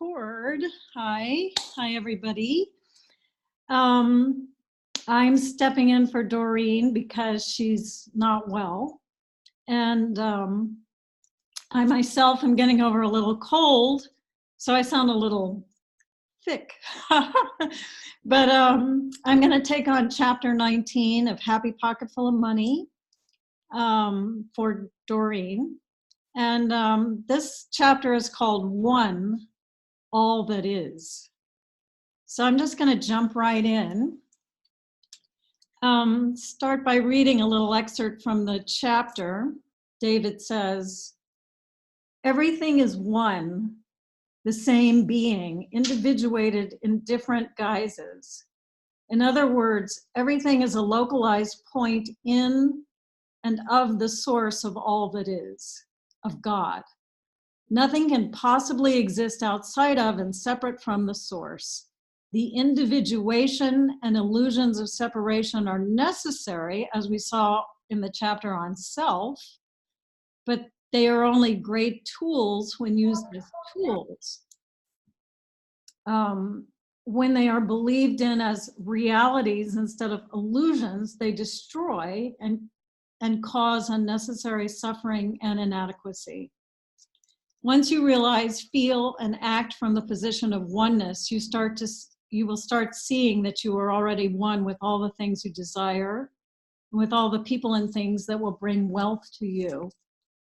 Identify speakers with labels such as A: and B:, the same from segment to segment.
A: record. Hi everybody. Um, I'm stepping in for Doreen because she's not well. And I myself am getting over a little cold, so I sound a little thick. But I'm gonna take on chapter 19 of Happy Pocket Full of Money for Doreen. And this chapter is called One, All That Is. So I'm just going to jump right in. Start by reading a little excerpt from the chapter. David says, "Everything is one, the same being, individuated in different guises. In other words, everything is a localized point in and of the source of all that is, of God. Nothing can possibly exist outside of and separate from the source. The individuation and illusions of separation are necessary, as we saw in the chapter on self, but they are only great tools when used as tools. When they are believed in as realities instead of illusions, they destroy and cause unnecessary suffering and inadequacy. Once you realize, feel, and act from the position of oneness, you will start seeing that you are already one with all the things you desire, and with all the people and things that will bring wealth to you.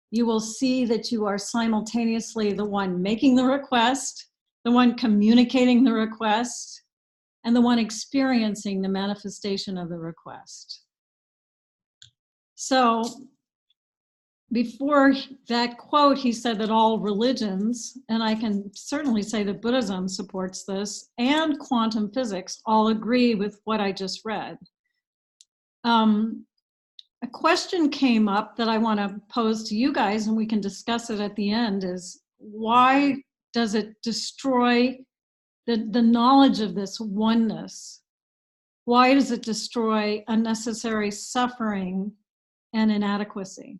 A: You will see that you are simultaneously the one making the request, the one communicating the request, and the one experiencing the manifestation of the request." So, before that quote, he said that all religions, and I can certainly say that Buddhism supports this, and quantum physics all agree with what I just read. A question came up that I want to pose to you guys, and we can discuss it at the end, is why does it destroy the knowledge of this oneness? Why does it destroy unnecessary suffering and inadequacy?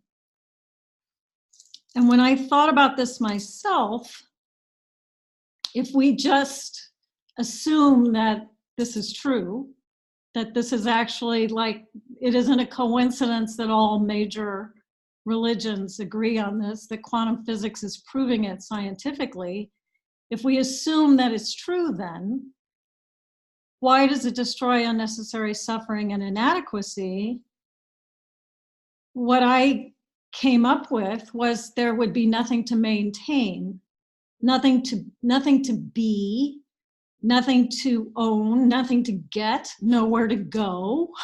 A: And when I thought about this myself, if we just assume that this is true, that this is actually like, it isn't a coincidence that all major religions agree on this, that quantum physics is proving it scientifically, if we assume that it's true, then why does it destroy unnecessary suffering and inadequacy? What I came up with was there would be nothing to maintain, nothing to be, nothing to own, nothing to get, nowhere to go,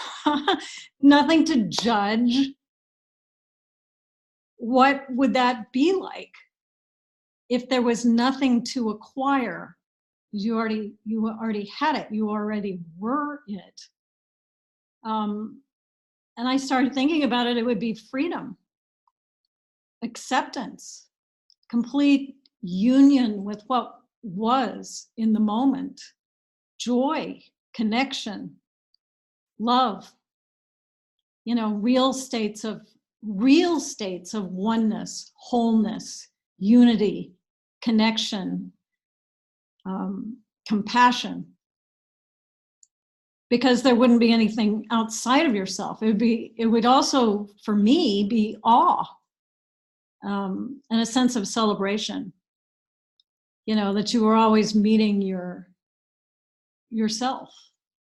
A: nothing to judge. What would that be like if there was nothing to acquire? You already had it, you already were it. And I started thinking about it, it would be freedom, acceptance, complete union with what was in the moment, joy, connection, love, real states of oneness, wholeness, unity, connection, compassion, because there wouldn't be anything outside of yourself. It would also, for me, be awe, and a sense of celebration, that you were always meeting yourself,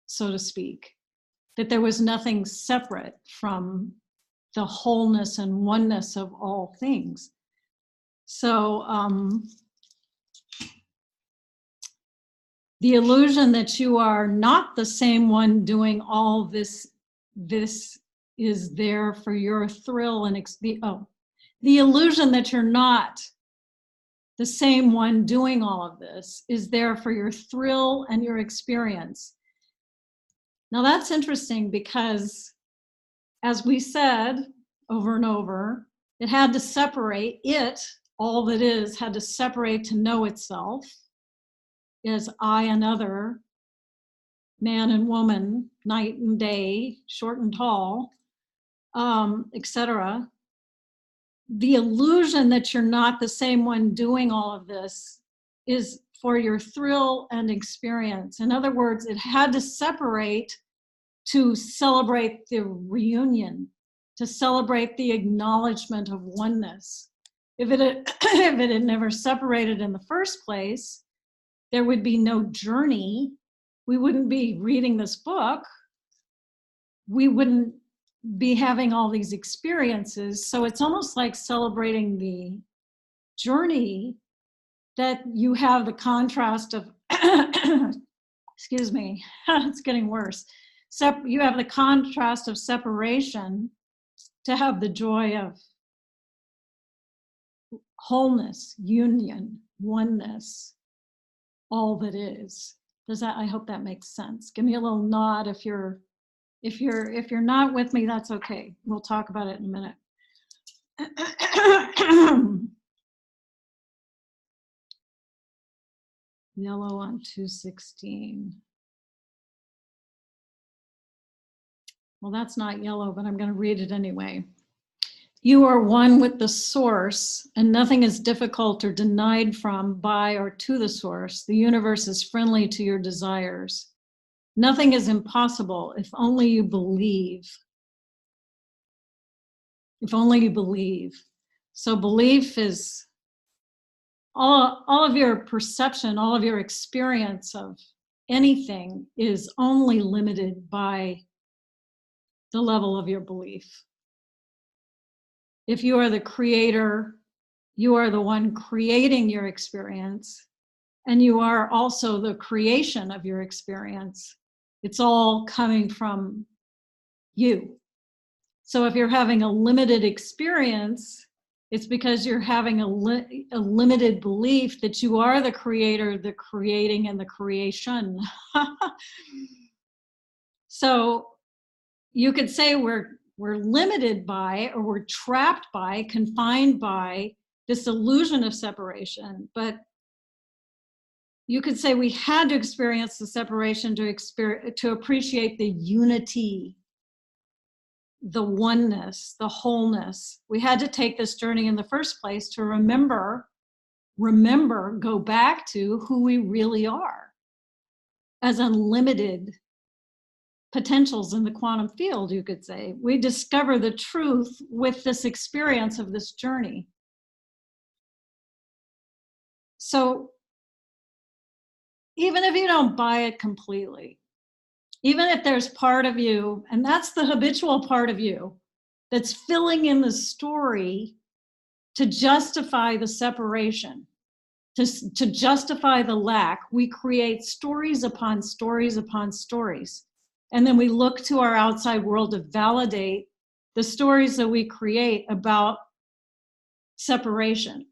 A: so to speak, that there was nothing separate from the wholeness and oneness of all things. So the illusion that you are not the same one doing all this is there for your thrill and the illusion that you're not the same one doing all of this is there for your thrill and your experience. Now that's interesting because, as we said over and over, it had to separate, all that is, had to separate to know itself as I and other, man and woman, night and day, short and tall, etc. The illusion that you're not the same one doing all of this is for your thrill and experience. In other words, it had to separate to celebrate the reunion, to celebrate the acknowledgement of oneness. If it had, if it had never separated in the first place, there would be no journey. We wouldn't be reading this book. We wouldn't be having all these experiences. So it's almost like celebrating the journey, that you have the contrast of, excuse me, it's getting worse. You have the contrast of separation to have the joy of wholeness, union, oneness, all that is. Does that, I hope that makes sense. Give me a little nod if you're not with me, that's okay. We'll talk about it in a minute. Yellow on 216. Well, that's not yellow, but I'm going to read it anyway. You are one with the source, and nothing is difficult or denied from, by, or to the source. The universe is friendly to your desires. Nothing is impossible if only you believe. If only you believe. So belief is all of your perception, all of your experience of anything is only limited by the level of your belief. If you are the creator, you are the one creating your experience, and you are also the creation of your experience. It's all coming from you. So if you're having a limited experience, it's because you're having a limited belief that you are the creator, the creating, and the creation. So you could say we're limited by, or we're trapped by, confined by this illusion of separation. But you could say we had to experience the separation to appreciate the unity, the oneness, the wholeness. We had to take this journey in the first place to remember, go back to who we really are as unlimited potentials in the quantum field, you could say. We discover the truth with this experience of this journey. So even if you don't buy it completely, even if there's part of you, and that's the habitual part of you, that's filling in the story to justify the separation, to justify the lack, we create stories upon stories upon stories. And then we look to our outside world to validate the stories that we create about separation.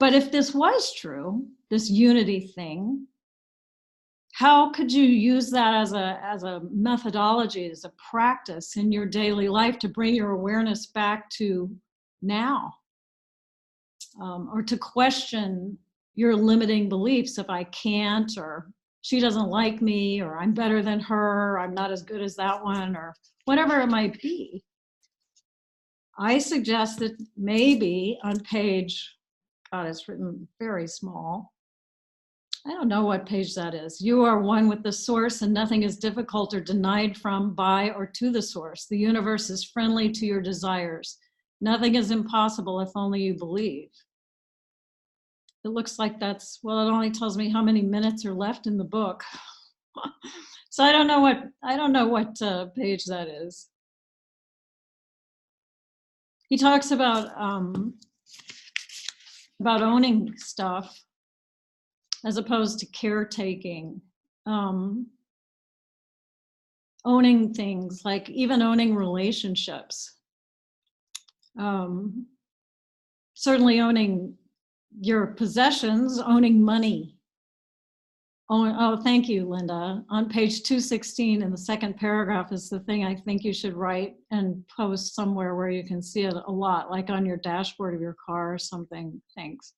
A: But if this was true, this unity thing, how could you use that as a methodology, as a practice in your daily life to bring your awareness back to now? Or to question your limiting beliefs, if I can't, or she doesn't like me, or I'm better than her, or I'm not as good as that one, or whatever it might be. I suggest that maybe on page, God, it's written very small. I don't know what page that is. You are one with the source, and nothing is difficult or denied from, by, or to the source. The universe is friendly to your desires. Nothing is impossible if only you believe. It looks like that's, well, it only tells me how many minutes are left in the book. So I don't know what page that is. He talks about owning stuff as opposed to caretaking, owning things, like even owning relationships, certainly owning your possessions, owning money. Oh, thank you, Linda. On page 216 in the second paragraph is the thing I think you should write and post somewhere where you can see it a lot, like on your dashboard of your car or something. Thanks.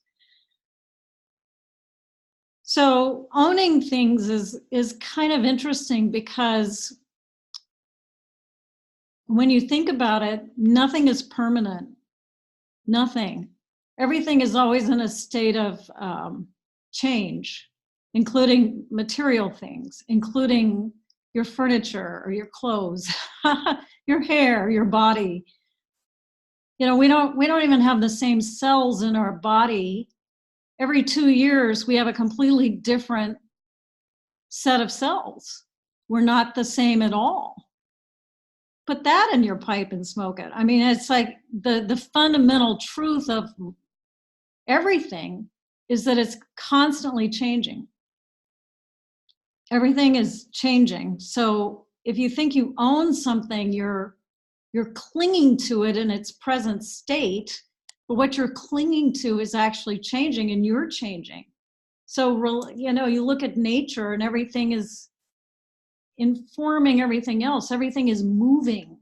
A: So owning things is kind of interesting, because when you think about it, nothing is permanent. Nothing. everything is always in a state of change, including material things, including your furniture or your clothes, your hair, your body. You know, we don't even have the same cells in our body. Every 2 years, we have a completely different set of cells. We're not the same at all. Put that in your pipe and smoke it. I mean, it's like the fundamental truth of everything is that it's constantly changing. Everything is changing. So if you think you own something, you're clinging to it in its present state, but what you're clinging to is actually changing, and you're changing. So, you know, you look at nature and everything is informing everything else. Everything is moving.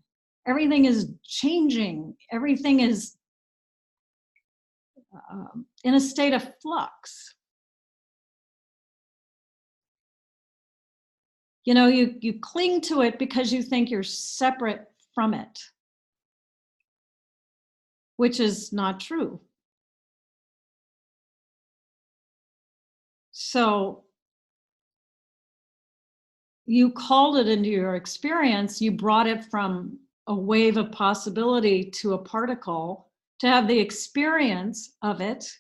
A: Everything is changing. Everything is in a state of flux. You know, you cling to it because you think you're separate from it, which is not true. So you called it into your experience, you brought it from a wave of possibility to a particle to have the experience of it,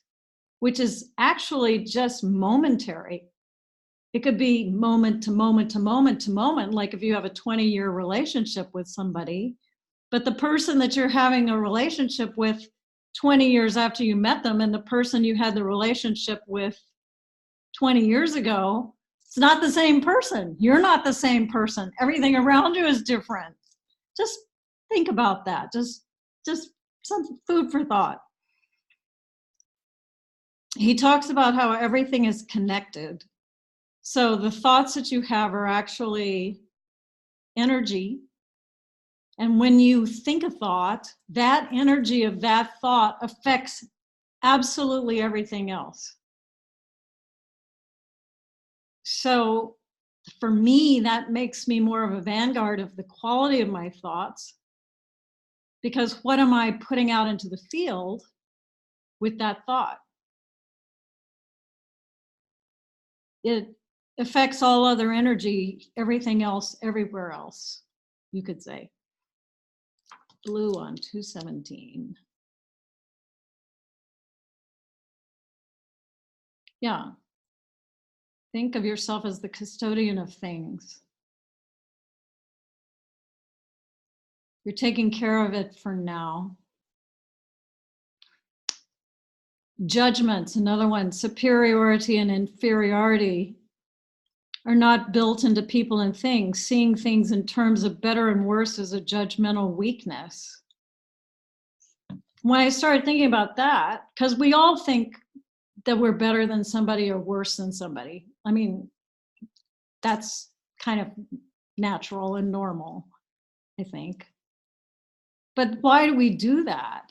A: which is actually just momentary. It could be moment to moment to moment to moment, like if you have a 20-year relationship with somebody, but the person that you're having a relationship with 20 years after you met them and the person you had the relationship with 20 years ago, it's not the same person. You're not the same person. Everything around you is different. Just think about that. Just some food for thought. He talks about how everything is connected. So the thoughts that you have are actually energy. And when you think a thought, that energy of that thought affects absolutely everything else. So for me, that makes me more of a vanguard of the quality of my thoughts, because what am I putting out into the field with that thought? It affects all other energy, everything else, everywhere else, you could say. Blue on 217. Yeah. Think of yourself as the custodian of things. You're taking care of it for now. Judgments, another one. Superiority and inferiority are not built into people and things. Seeing things in terms of better and worse is a judgmental weakness. When I started thinking about that, because we all think that we're better than somebody or worse than somebody. I mean, that's kind of natural and normal, I think. But why do we do that?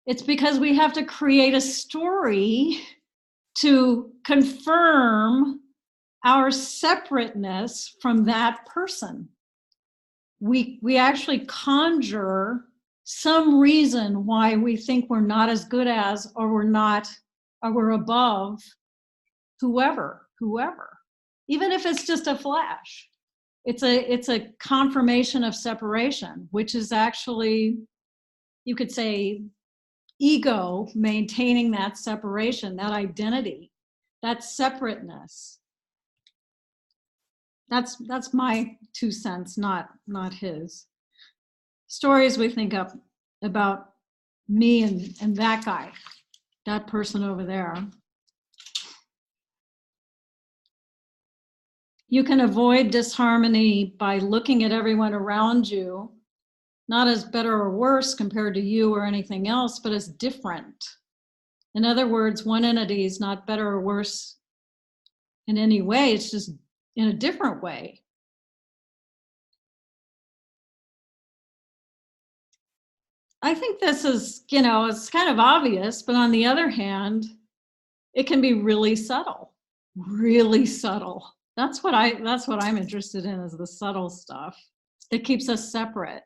A: It's because we have to create a story to confirm our separateness from that person. We actually conjure some reason why we think we're not as good as, or we're above whoever, even if it's just a flash. It's a confirmation of separation, which is actually, you could say, ego maintaining that separation, that identity, that separateness. That's my 2 cents, not his. Stories we think of about me and that guy, that person over there. You can avoid disharmony by looking at everyone around you, not as better or worse compared to you or anything else, but as different. In other words, one entity is not better or worse in any way, it's just in a different way. I think this is, you know, it's kind of obvious, but on the other hand, it can be really subtle, really subtle. That's what I'm interested in, is the subtle stuff that keeps us separate.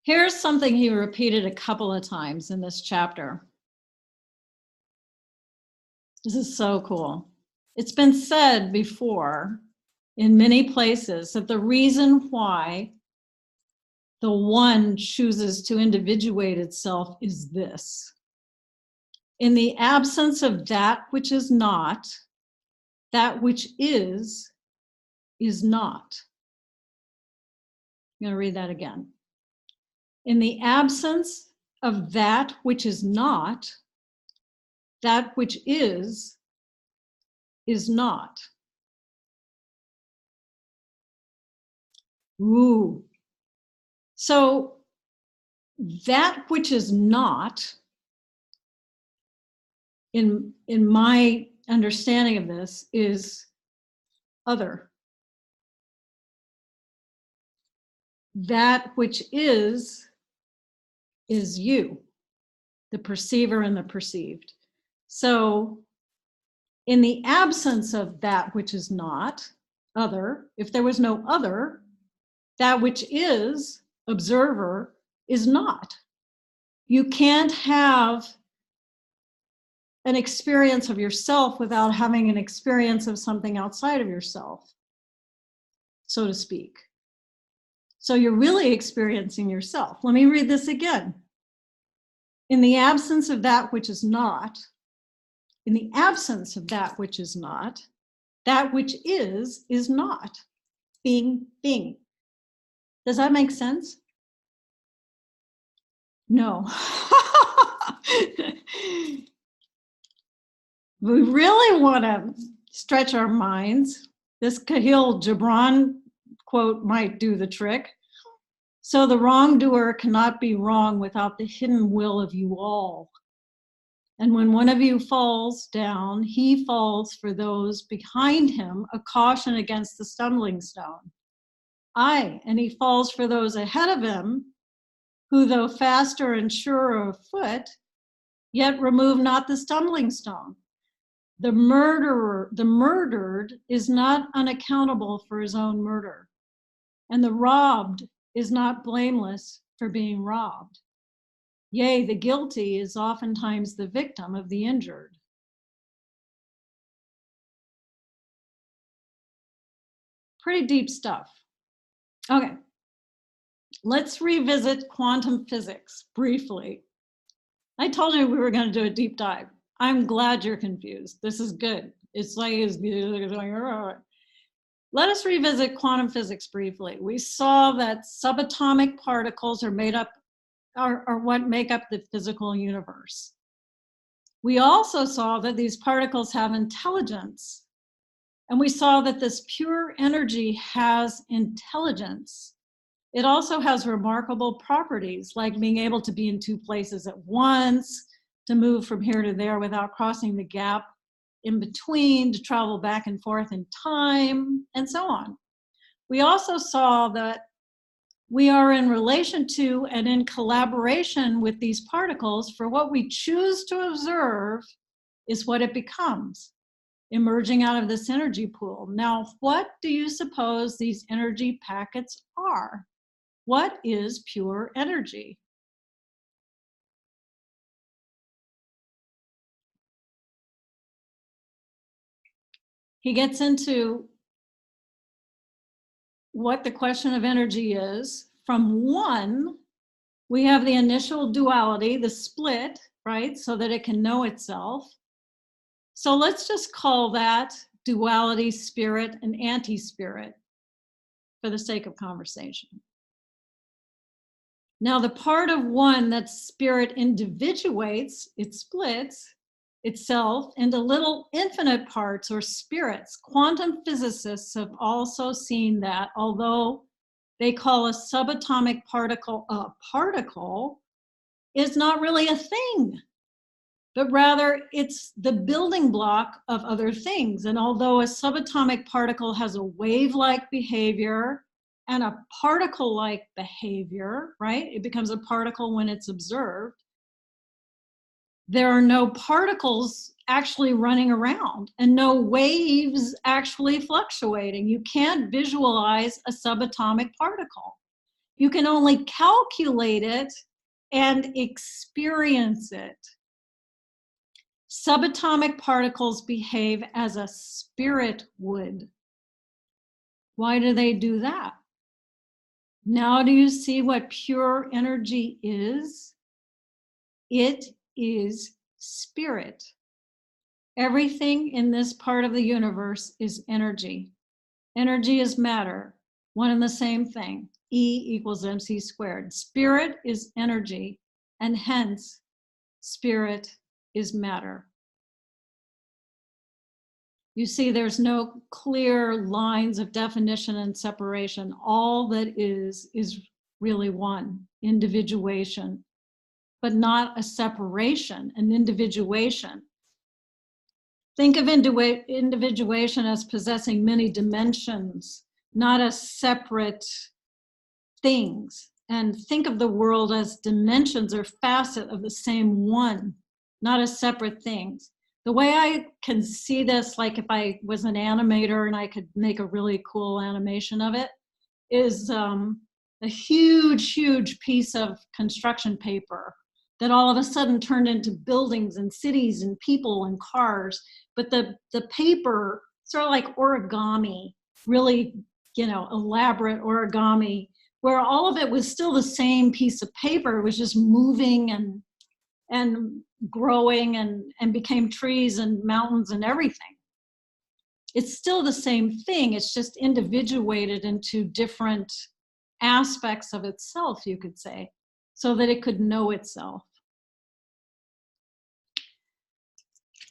A: Here's something he repeated a couple of times in this chapter. This is so cool. It's been said before in many places that the reason why the one chooses to individuate itself is this. In the absence of that which is not, that which is not. I'm going to read that again. In the absence of that which is not, that which is not. Ooh. So that which is not, in my understanding of this, is other. That which is you, the perceiver and the perceived. So in the absence of that which is not, other, if there was no other, that which is, observer, is not. You can't have an experience of yourself without having an experience of something outside of yourself, so to speak. So you're really experiencing yourself. Let me read this again. In the absence of that which is not, in the absence of that which is not, that which is not. Bing, bing. Does that make sense? No. We really want to stretch our minds. This Khalil Gibran quote might do the trick. So the wrongdoer cannot be wrong without the hidden will of you all. And when one of you falls down, he falls for those behind him, a caution against the stumbling stone. Aye, and he falls for those ahead of him, who though faster and surer of foot, yet remove not the stumbling stone. The murdered is not unaccountable for his own murder, and the robbed is not blameless for being robbed. Yea, the guilty is oftentimes the victim of the injured. Pretty deep stuff. Okay, let's revisit quantum physics briefly. I told you we were going to do a deep dive. I'm glad you're confused. This is good. It's like, let us revisit quantum physics briefly. We saw that subatomic particles are what make up the physical universe. We also saw that these particles have intelligence. And we saw that this pure energy has intelligence. It also has remarkable properties, like being able to be in two places at once, to move from here to there without crossing the gap in between, to travel back and forth in time, and so on. We also saw that we are in relation to and in collaboration with these particles, for what we choose to observe is what it becomes, emerging out of this energy pool. Now, what do you suppose these energy packets are? What is pure energy? He gets into what the question of energy is. From one, we have the initial duality, the split, right? So that it can know itself. So let's just call that duality, spirit, and anti-spirit for the sake of conversation. Now, the part of one that spirit individuates, it splits itself into little infinite parts or spirits. Quantum physicists have also seen that although they call a subatomic particle a particle, it's not really a thing, but rather it's the building block of other things. And although a subatomic particle has a wave-like behavior and a particle-like behavior, right? It becomes a particle when it's observed. There are no particles actually running around and no waves actually fluctuating. You can't visualize a subatomic particle. You can only calculate it and experience it. Subatomic particles behave as a spirit would. Why do they do that? Now do you see what pure energy is? It is spirit. Everything in this part of the universe is energy. Energy is matter, one and the same thing. E equals mc squared. Spirit is energy, and hence spirit is matter. You see, there's no clear lines of definition and separation. All that is really one, individuation, but not a separation, an individuation. Think of individuation as possessing many dimensions, not as separate things. And think of the world as dimensions or facet of the same one, not as separate things. The way I can see this, like if I was an animator and I could make a really cool animation of it, is a huge, huge piece of construction paper that all of a sudden turned into buildings and cities and people and cars. But the paper, sort of like origami, really, elaborate origami, where all of it was still the same piece of paper. It was just moving and growing and became trees and mountains and everything. It's still the same thing. It's just individuated into different aspects of itself, you could say, so that it could know itself.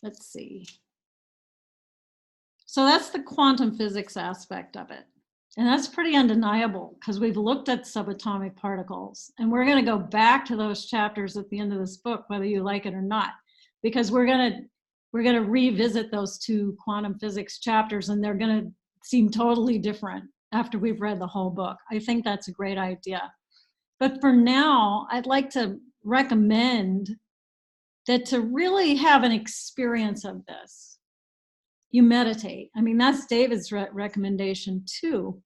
A: Let's see. So that's the quantum physics aspect of it. And that's pretty undeniable because we've looked at subatomic particles, and we're going to go back to those chapters at the end of this book, whether you like it or not, because we're going to revisit those two quantum physics chapters, and they're going to seem totally different after we've read the whole book. I think that's a great idea. But for now, I'd like to recommend that to really have an experience of this, you meditate. I mean, that's David's recommendation too.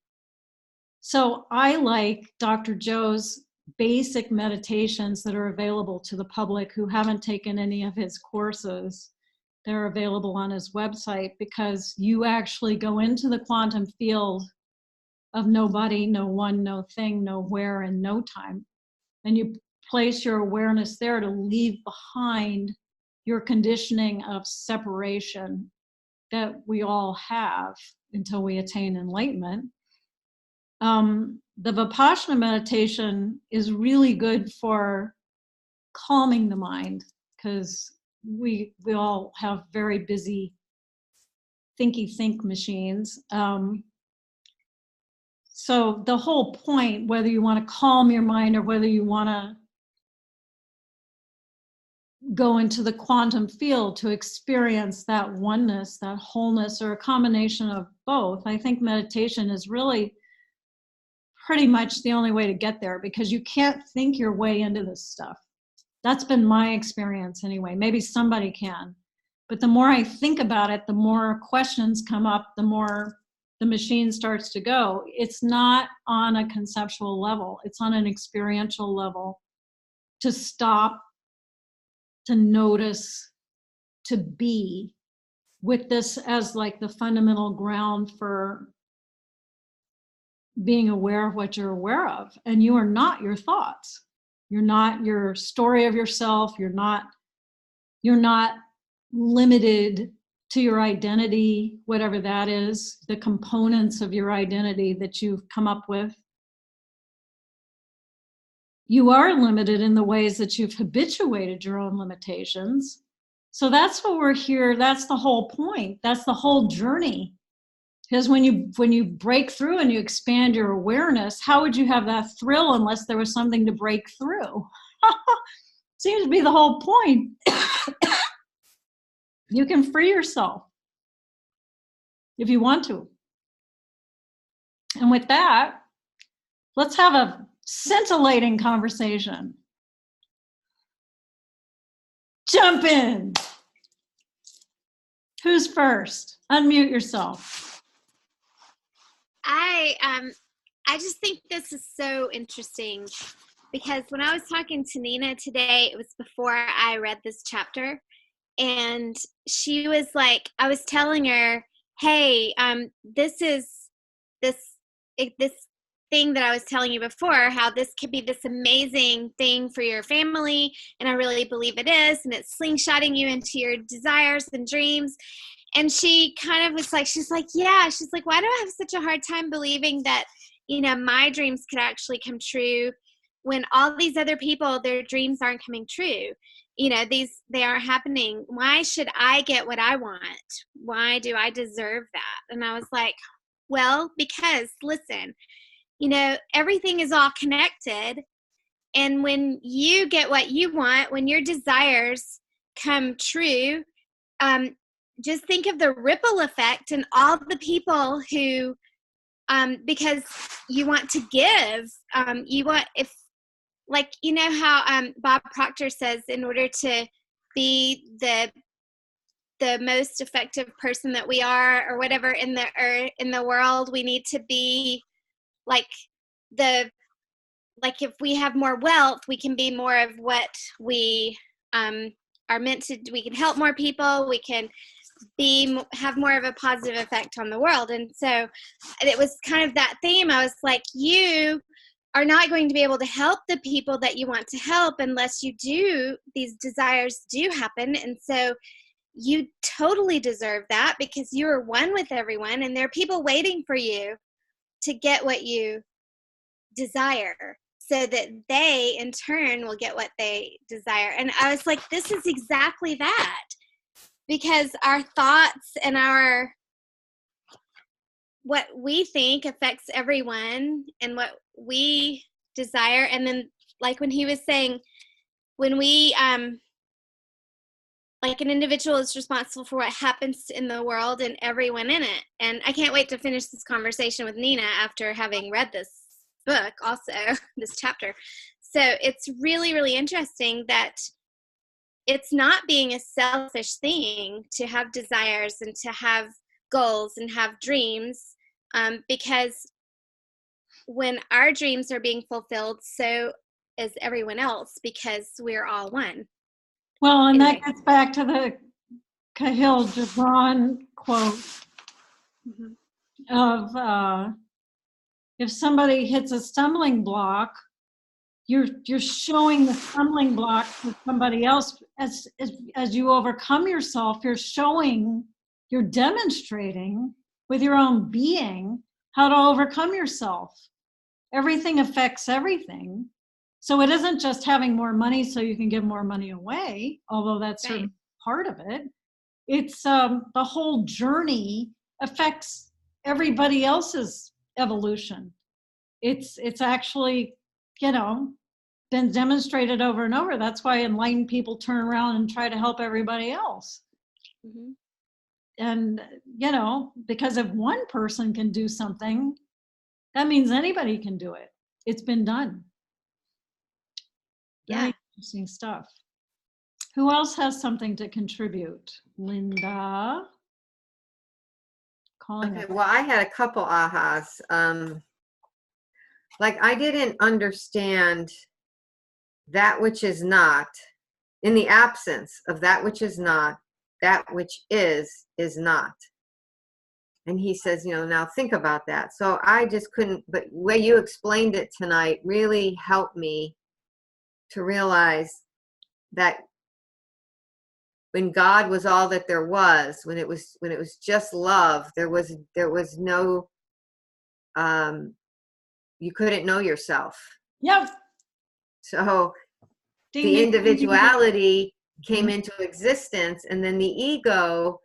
A: So I like Dr. Joe's basic meditations that are available to the public who haven't taken any of his courses. They're available on his website, because you actually go into the quantum field of nobody, no one, no thing, no where, and no time. And you place your awareness there to leave behind your conditioning of separation that we all have until we attain enlightenment. The Vipassana meditation is really good for calming the mind, because we all have very busy think machines. So the whole point, whether you want to calm your mind or whether you want to go into the quantum field to experience that oneness, that wholeness, or a combination of both, I think meditation is really pretty much the only way to get there, because you can't think your way into this stuff. That's been my experience anyway. Maybe somebody can. But the more I think about it, the more questions come up, the more the machine starts to go. It's not on a conceptual level. It's on an experiential level. To stop, to notice, to be, with this as like the fundamental ground for being aware of what you're aware of. And you are not your thoughts. You're not your story of yourself. You're not limited to your identity, whatever that is, the components of your identity that you've come up with. You are limited in the ways that you've habituated your own limitations. So that's what we're here. That's the whole point. That's the whole journey. Because when you break through and you expand your awareness, how would you have that thrill unless there was something to break through? Seems to be the whole point. You can free yourself if you want to. And with that, let's have a scintillating conversation. Jump in. Who's first? Unmute yourself.
B: I just think this is so interesting because when I was talking to Nina today, it was before I read this chapter, and she was like, I was telling her, hey, this is this thing that I was telling you before, how this could be this amazing thing for your family, and I really believe it is, and it's slingshotting you into your desires and dreams. And she kind of was like, she's like, yeah, she's like, why do I have such a hard time believing that, my dreams could actually come true when all these other people, their dreams aren't coming true? They aren't happening. Why should I get what I want? Why do I deserve that? And I was like, well, because listen, everything is all connected. And when you get what you want, when your desires come true, just think of the ripple effect and all the people who, because you want to give, how Bob Proctor says, in order to be the most effective person that we are, or whatever, in the world, we need to be like if we have more wealth, we can be more of what we are meant to. We can help more people. We can have more of a positive effect on the world. And so it was kind of that theme. I was like, you are not going to be able to help the people that you want to help unless these desires do happen. And so you totally deserve that, because you are one with everyone, and there are people waiting for you to get what you desire, so that they in turn will get what they desire. And I was like, this is exactly that, because our thoughts and what we think affects everyone, and what we desire. And then, like when he was saying, when we like an individual is responsible for what happens in the world and everyone in it. And I can't wait to finish this conversation with Nina after having read this book also, this chapter. So it's really, really interesting that it's not being a selfish thing to have desires and to have goals and have dreams, because when our dreams are being fulfilled, so is everyone else, because we're all one.
A: Well, and that gets back to the Kahlil Gibran quote of if somebody hits a stumbling block, you're showing the stumbling block to somebody else. As you overcome yourself, you're demonstrating with your own being how to overcome yourself. Everything affects everything. So it isn't just having more money so you can give more money away, although that's certainly part of it. It's the whole journey affects everybody else's evolution. It's actually, been demonstrated over and over. That's why enlightened people turn around and try to help everybody else. Mm-hmm. And, because if one person can do something, that means anybody can do it. It's been done. Very interesting stuff. Who else has something to contribute? Linda?
C: Okay, well, I had a couple ahas. I didn't understand that which is not, in the absence of that which is not, that which is not. And he says, now think about that. So I just couldn't, but the way you explained it tonight really helped me to realize that when God was all that there was, when it was just love, there was no, you couldn't know yourself.
A: Yep.
C: So the individuality came into existence, and then the ego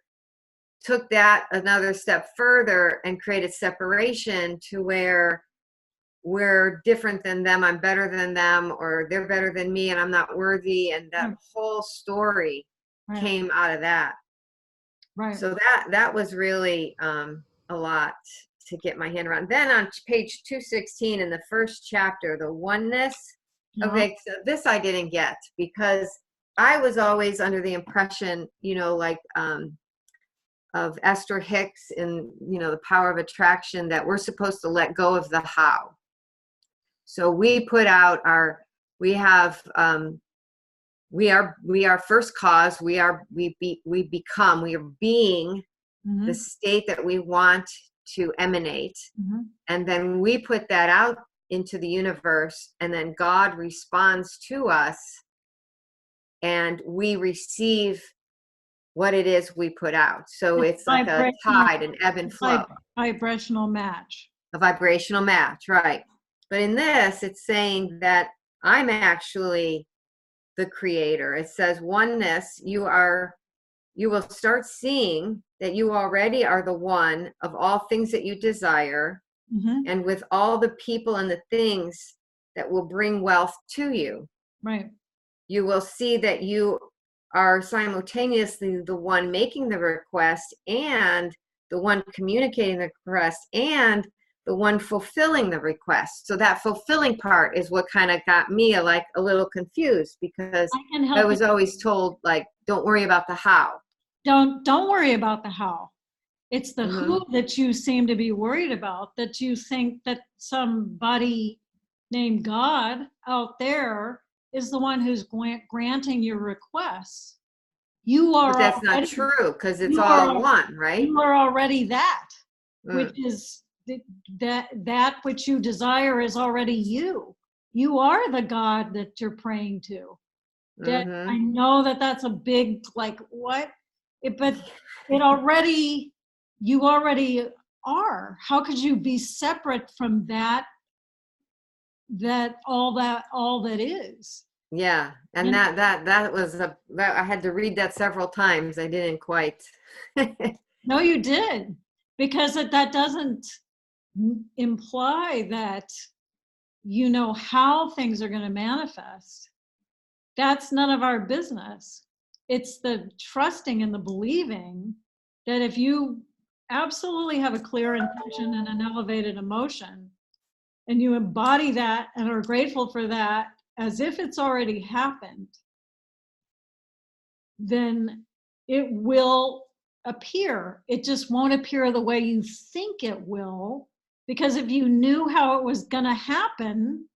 C: took that another step further and created separation to where we're different than them, I'm better than them, or they're better than me and I'm not worthy. And that whole story came out of that. Right. So that was really a lot to get my hand around. Then on page 216 in the first chapter, the oneness. Okay, so this I didn't get, because I was always under the impression, Esther Hicks in, The Power of Attraction, that we're supposed to let go of the how. So we put out we are first cause. We are being the state that we want to emanate. And then we put that out into the universe, and then God responds to us, and we receive what it is we put out. So it's like a tide, an ebb and flow.
A: Vibrational match.
C: A vibrational match, right. But in this, it's saying that I'm actually the creator. It says oneness. You will start seeing that you already are the one of all things that you desire, and with all the people and the things that will bring wealth to you.
A: Right.
C: You will see that you are simultaneously the one making the request, and the one communicating the request, and the one fulfilling the request. So that fulfilling part is what kind of got me a little confused, because I was always told, don't worry about the how.
A: Don't worry about the how. It's the who that you seem to be worried about, that you think that somebody named God out there is the one who's granting your requests. You are.
C: But that's not true, because it's all one, right?
A: You are already that, which is that which you desire is already you. You are the God that you're praying to. That I know that's a big what, but you already are. How could you be separate from that all that is?
C: Yeah, and that was that I had to read that several times. I didn't quite.
A: No, you did, because that doesn't imply that you know how things are going to manifest. That's none of our business. It's the trusting and the believing that if you absolutely have a clear intention and an elevated emotion, and you embody that and are grateful for that as if it's already happened, then it will appear. It just won't appear the way you think it will, because if you knew how it was going to happen,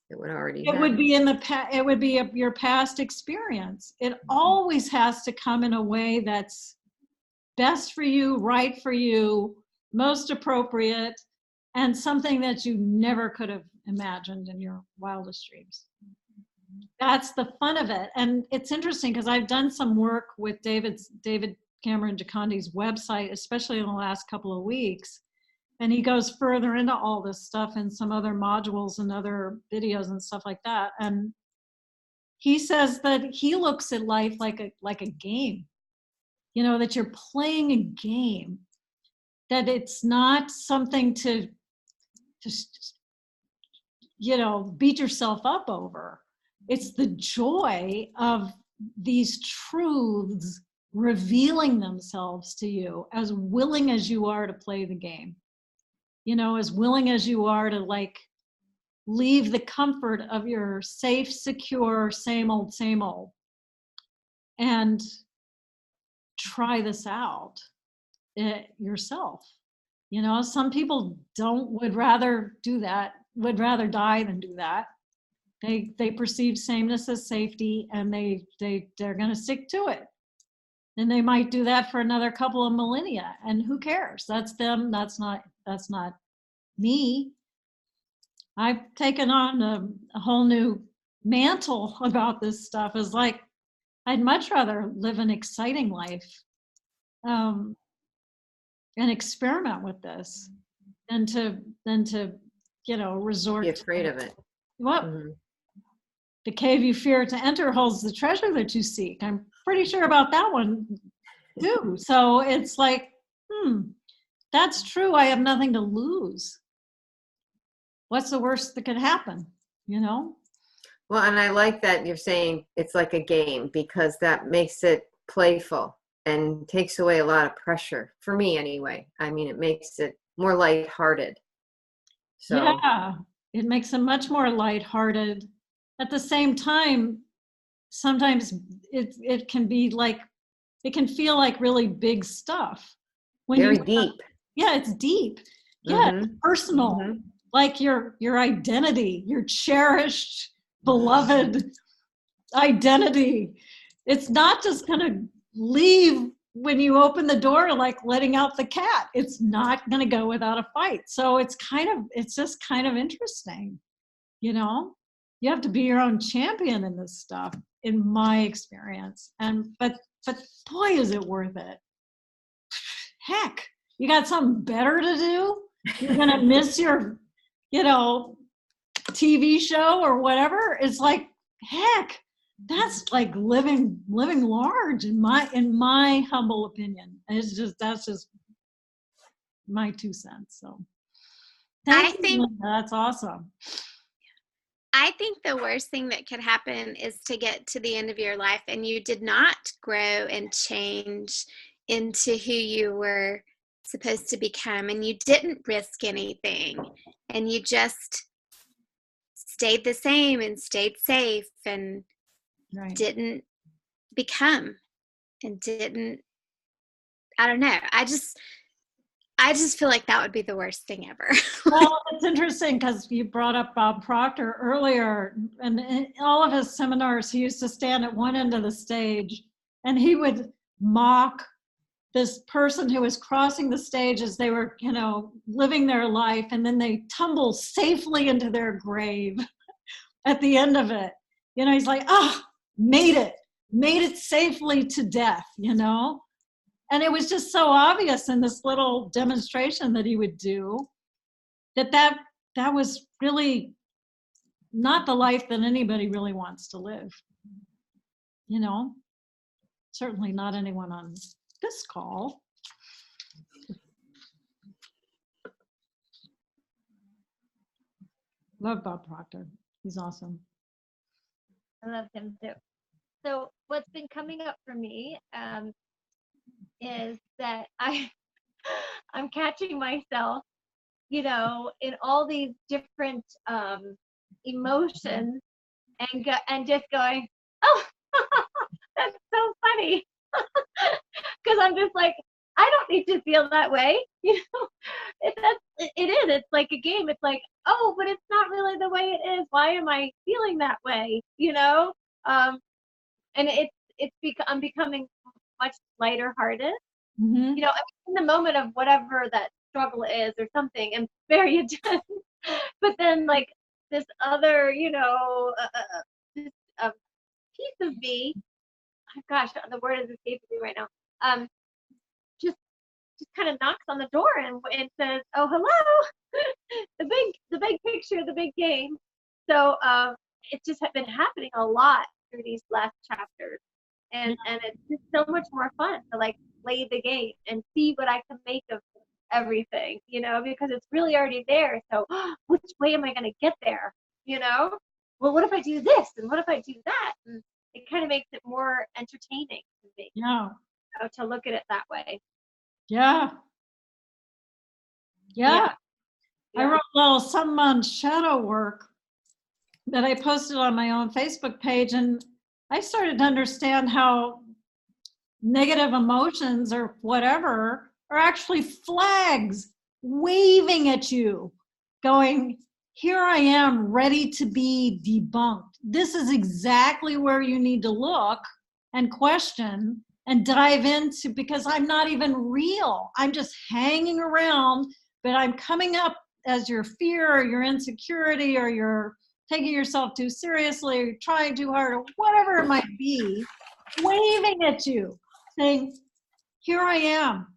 C: it would already
A: it would be it would be your past experience. It always has to come in a way that's best for you, right for you, most appropriate, and something that you never could have imagined in your wildest dreams. That's the fun of it. And it's interesting because I've done some work with David Cameron Jacondi's website, especially in the last couple of weeks. And he goes further into all this stuff in some other modules and other videos and stuff like that. And he says that he looks at life like a game, that you're playing a game, that it's not something to beat yourself up over. It's the joy of these truths revealing themselves to you, as willing as you are to play the game. As willing as you are to leave the comfort of your safe, secure, same old, and try this out yourself. Some people would rather do that, would rather die than do that. They perceive sameness as safety, and they're going to stick to it. And they might do that for another couple of millennia, and who cares? That's them. That's not me. I've taken on a whole new mantle about this stuff. Is I'd much rather live an exciting life and experiment with this than to resort.
C: Be afraid of it.
A: Well, the cave you fear to enter holds the treasure that you seek. I'm pretty sure about that one too. So it's that's true. I have nothing to lose. What's the worst that could happen? Well,
C: and I like that you're saying it's like a game, because that makes it playful and takes away a lot of pressure, for me anyway. I mean, it makes it more lighthearted. So
A: yeah, it makes it much more lighthearted. At the same time, sometimes it can be it can feel like really big stuff.
C: Very deep.
A: Yeah, it's deep. Yeah, it's
C: Mhm.
A: personal.
C: Mhm.
A: Like your identity, your cherished, beloved identity. It's not just gonna leave when you open the door, like letting out the cat. It's not gonna go without a fight. So it's just kind of interesting, you know? You have to be your own champion in this stuff, in my experience. But boy, is it worth it. Heck, you got something better to do? You're gonna miss your, you know, TV show or whatever. It's like, heck, that's like living large in my humble opinion. That's just my 2 cents. So
B: I
A: thank you,
B: think
A: Linda. That's awesome.
B: I think the worst thing that could happen is to get to the end of your life and you did not grow and change into who you were supposed to become, and you didn't risk anything, and you just stayed the same and stayed safe and
A: Right.
B: didn't become and didn't, I don't know. I just feel like that would be the worst thing ever.
A: Well, it's interesting because you brought up Bob Proctor earlier, and in all of his seminars, he used to stand at one end of the stage and he would mock this person who was crossing the stage as they were, living their life, and then they tumble safely into their grave at the end of it. He's like, made it safely to death, And it was just so obvious in this little demonstration that he would do that was really not the life that anybody really wants to live. Certainly not anyone on this call. Love Bob Proctor. He's awesome.
D: I love him too. So what's been coming up for me is that I'm catching myself, in all these different emotions and just going, oh, that's so funny, because I'm just like, I don't need to feel that way, it is. It's like a game. It's like, oh, but it's not really the way it is. Why am I feeling that way? And I'm becoming much lighter hearted.
A: Mm-hmm.
D: In the moment of whatever that struggle is or something, and very intense. But then like this other, this piece of me, oh gosh, the word is escaping me right now. Just kind of knocks on the door and says, "Oh, hello," the big picture, the big game. So it's just been happening a lot through these last chapters, and it's just so much more fun to like play the game and see what I can make of everything, because it's really already there. So which way am I going to get there? Well, what if I do this and what if I do that? And it kind of makes it more entertaining to me.
A: Yeah.
D: To look at it that way.
A: Yeah. I wrote a little something on shadow work that I posted on my own Facebook page, and I started to understand how negative emotions or whatever are actually flags waving at you, going, here I am ready to be debunked. This is exactly where you need to look and question and dive into, because I'm not even real. I'm just hanging around, but I'm coming up as your fear or your insecurity or you're taking yourself too seriously or trying too hard or whatever it might be, waving at you, saying, here I am.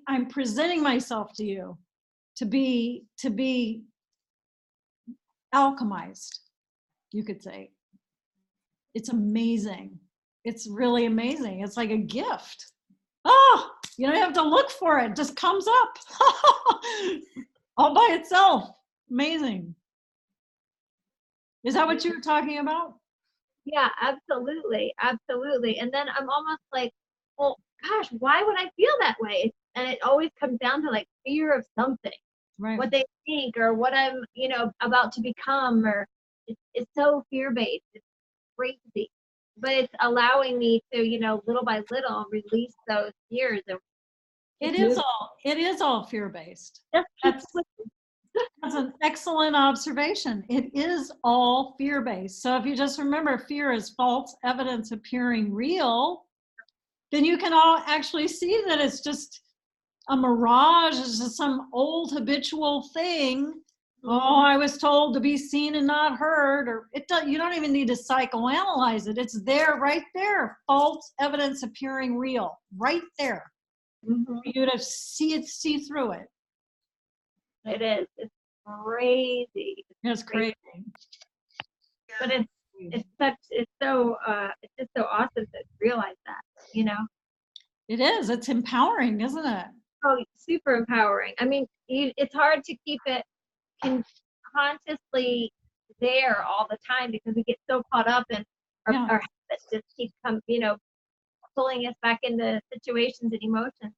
A: I'm presenting myself to you to be alchemized, you could say. It's amazing. It's really amazing. It's like a gift. Oh, you don't have to look for it. It just comes up all by itself. Amazing. Is that what you were talking about?
D: Yeah, absolutely. Absolutely. And then I'm almost like, well, gosh, why would I feel that way? And it always comes down to like fear of something,
A: Right.
D: What they think or what I'm, about to become, or it's so fear-based. It's crazy. But it's allowing me to, little by little release those fears and
A: It is all fear-based.
D: Just keep
A: That's,
D: switching.
A: that's an excellent observation. It is all fear-based. So if you just remember fear is false evidence appearing real, then you can all actually see that it's just a mirage, it's just some old habitual thing. Oh, I was told to be seen and not heard, or you don't even need to psychoanalyze it. It's there, right there. False evidence appearing real, right there.
D: Mhm.
A: For you to see through it.
D: It is. It's crazy.
A: It's crazy.
D: But it's just so awesome to realize that, you know.
A: It is. It's empowering, isn't it?
D: Oh, super empowering. I mean, it's hard to keep it consciously there all the time because we get so caught up in our habits just keep pulling us back into situations and emotions.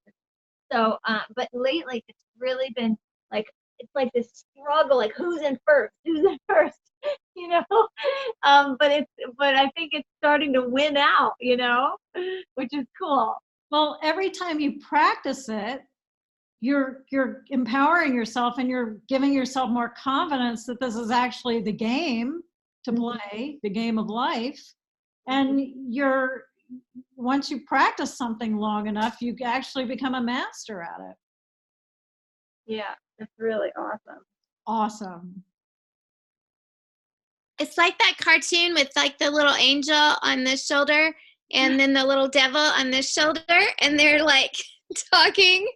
D: So, but lately it's really been like, it's like this struggle, like who's in first, you know? But I think it's starting to win out, which is cool.
A: Well, every time you practice it, you're empowering yourself and you're giving yourself more confidence that this is actually the game to play, the game of life. And once you practice something long enough, you actually become a master at it.
D: Yeah, it's really awesome.
A: Awesome.
B: It's like that cartoon with like the little angel on the shoulder and then the little devil on the shoulder, and they're like talking.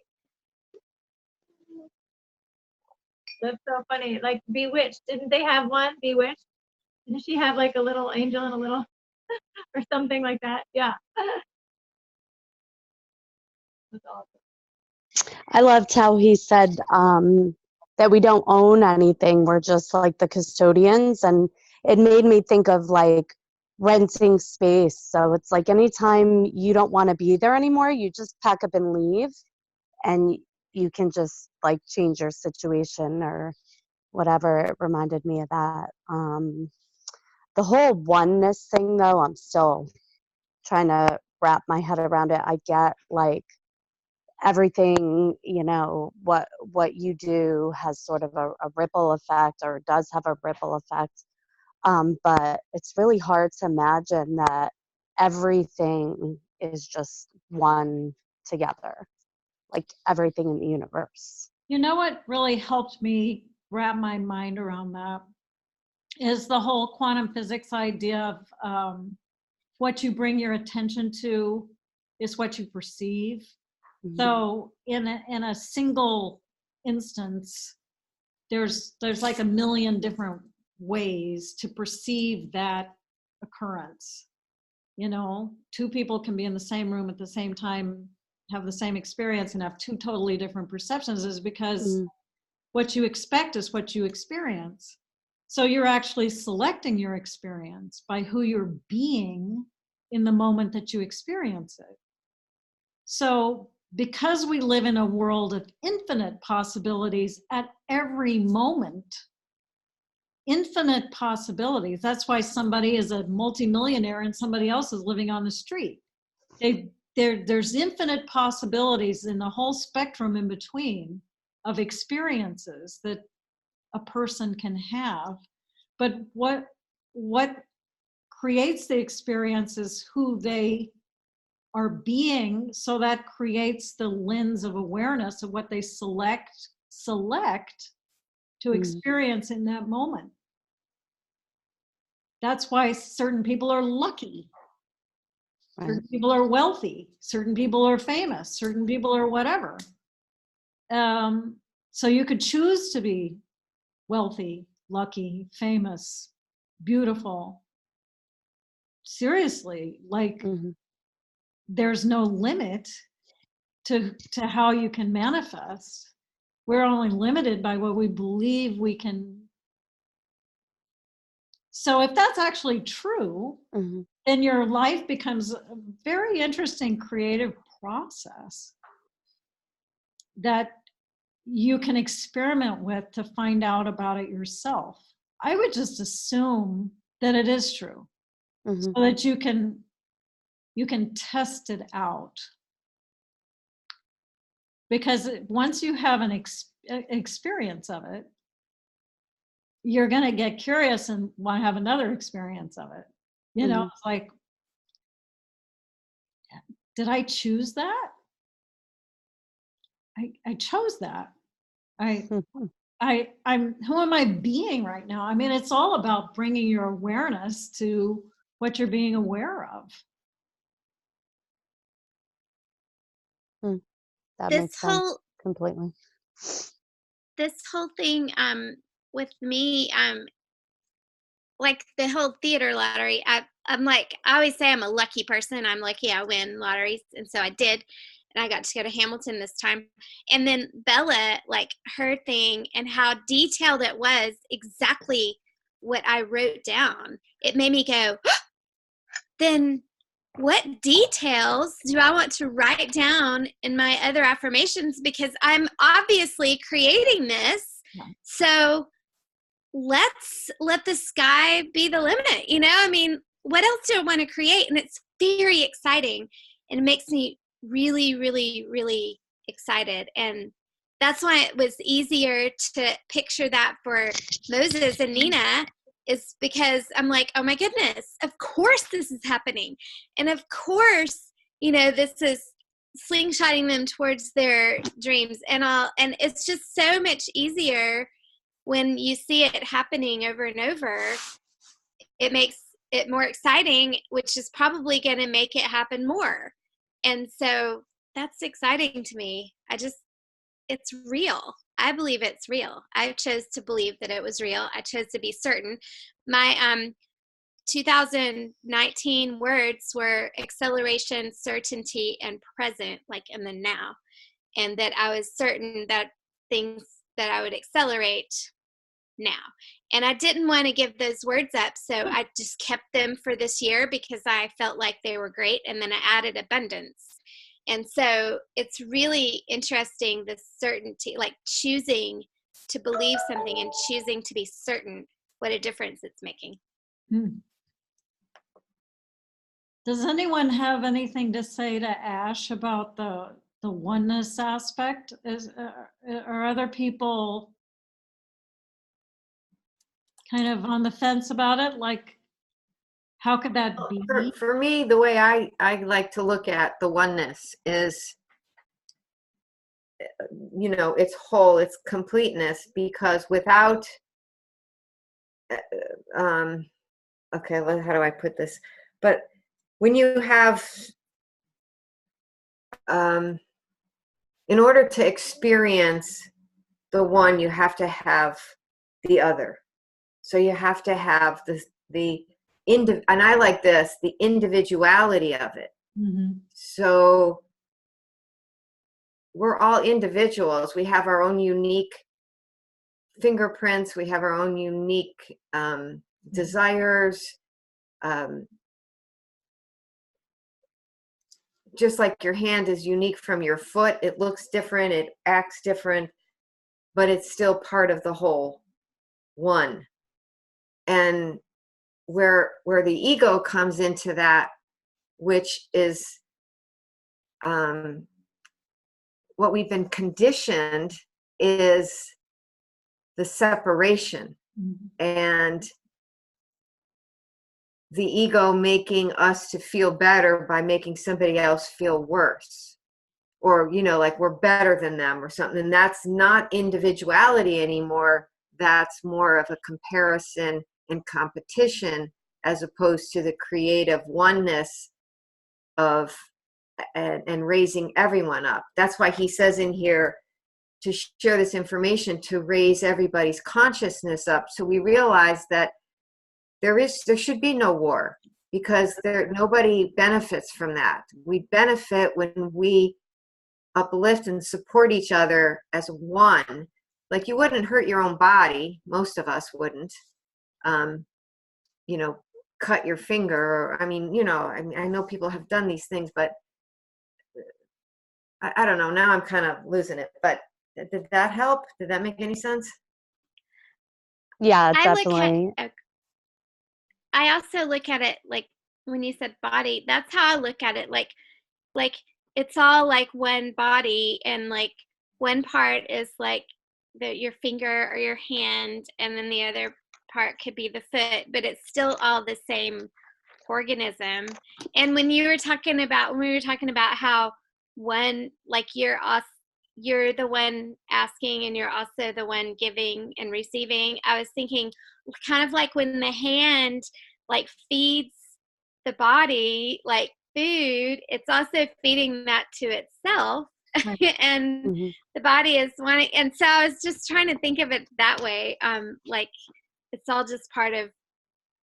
D: That's so funny. Like Bewitched, didn't they have one? Bewitched? Didn't she have like a little angel and a little or something like that? Yeah. That's awesome.
E: I loved how he said that we don't own anything. We're just like the custodians. And it made me think of like renting space. So it's like anytime you don't want to be there anymore, you just pack up and leave. And you can just like change your situation or whatever. It reminded me of that. The whole oneness thing, though, I'm still trying to wrap my head around it. I get like everything, what you do has sort of a ripple effect or does have a ripple effect. But it's really hard to imagine that everything is just one together, like everything in the universe.
A: You know what really helped me wrap my mind around that is the whole quantum physics idea of what you bring your attention to is what you perceive. Mm-hmm. So in a single instance, there's like a million different ways to perceive that occurrence. Two people can be in the same room at the same time, have the same experience, and have two totally different perceptions, is because what you expect is what you experience. So you're actually selecting your experience by who you're being in the moment that you experience it. So because we live in a world of infinite possibilities at every moment, infinite possibilities, that's why somebody is a multimillionaire and somebody else is living on the street. There's infinite possibilities in the whole spectrum in between of experiences that a person can have. But what creates the experience is who they are being, so that creates the lens of awareness of what they select to experience in that moment. That's why certain people are lucky. Right. Certain people are wealthy. Certain people are famous. Certain people are whatever. So you could choose to be wealthy, lucky, famous, beautiful. Seriously, like there's no limit to how you can manifest. We're only limited by what we believe we can. So if that's actually true, then your life becomes a very interesting creative process that you can experiment with to find out about it yourself. I would just assume that it is true, so that you can test it out. because once you have an experience of it, you're going to get curious and want to have another experience of it. You know, it's like, did I choose that? I chose that. I'm who am I being right now? I mean, it's all about bringing your awareness to what you're being aware of.
E: That
B: This
E: makes sense
B: whole
E: completely.
B: this whole thing with me like the whole theater lottery, I'm like, I always say I'm a lucky person. I'm lucky I win lotteries, and so I did, and I got to go to Hamilton this time. And then Bella, like her thing and how detailed it was, exactly what I wrote down. It made me go, then what details do I want to write down in my other affirmations? Because I'm obviously creating this.
A: Yeah.
B: So let's let the sky be the limit. You know, I mean, what else do I want to create? And it's very exciting, and it makes me really, really, really excited. And that's why it was easier to picture that for Moses and Nina, is because I'm like, oh my goodness, of course this is happening. And of course, you know, this is slingshotting them towards their dreams and all. And it's just so much easier when you see it happening over and over. It makes it more exciting, which is probably going to make it happen more. And so that's exciting to me. It's real. I believe it's real. I chose to believe that it was real. I chose to be certain. My 2019 words were acceleration, certainty, and present, like in the now. And that I was certain that things that I would accelerate now. And I didn't want to give those words up, so I just kept them for this year because I felt like they were great. And then I added abundance. And so it's really interesting, the certainty, like choosing to believe something and choosing to be certain, what a difference it's making.
A: Does anyone have anything to say to Ash about the oneness aspect? Are other people kind of on the fence about it? Like, how could that be?
C: For me, the way I like to look at the oneness is, you know, it's whole, it's completeness, because without, okay, how do I put this? But when you have, in order to experience the one, you have to have the other. So you have to have and I like this, the individuality of it.
A: Mm-hmm.
C: So we're all individuals. We have our own unique fingerprints. We have our own unique desires. Just like your hand is unique from your foot, it looks different, it acts different, but it's still part of the whole one. And where the ego comes into that, which is what we've been conditioned, is the separation. Mm-hmm. And the ego making us to feel better by making somebody else feel worse, or, you know, like we're better than them or something. And that's not individuality anymore. That's more of a comparison and competition, as opposed to the creative oneness of and raising everyone up. That's why he says in here to share this information, to raise everybody's consciousness up, so we realize that there should be no war, because nobody benefits from that. We benefit when we uplift and support each other as one. Like, you wouldn't hurt your own body, most of us wouldn't, you know, cut your finger, or, I mean, you know, I know people have done these things, but I don't know, now I'm kind of losing it. But did that help? Did that make any sense?
E: Yeah, definitely.
B: I also look at it like when you said body, that's how I look at it. Like it's all like one body, and like one part is like your finger or your hand, and then the other part could be the foot, but it's still all the same organism. And when we were talking about how one, like you're the one asking and you're also the one giving and receiving, I was thinking kind of like when the hand like feeds the body like food, it's also feeding that to itself.
A: Right.
B: And
E: Hmm.
B: the body is wanting, and so I was just trying to think of it that way, like it's all just part of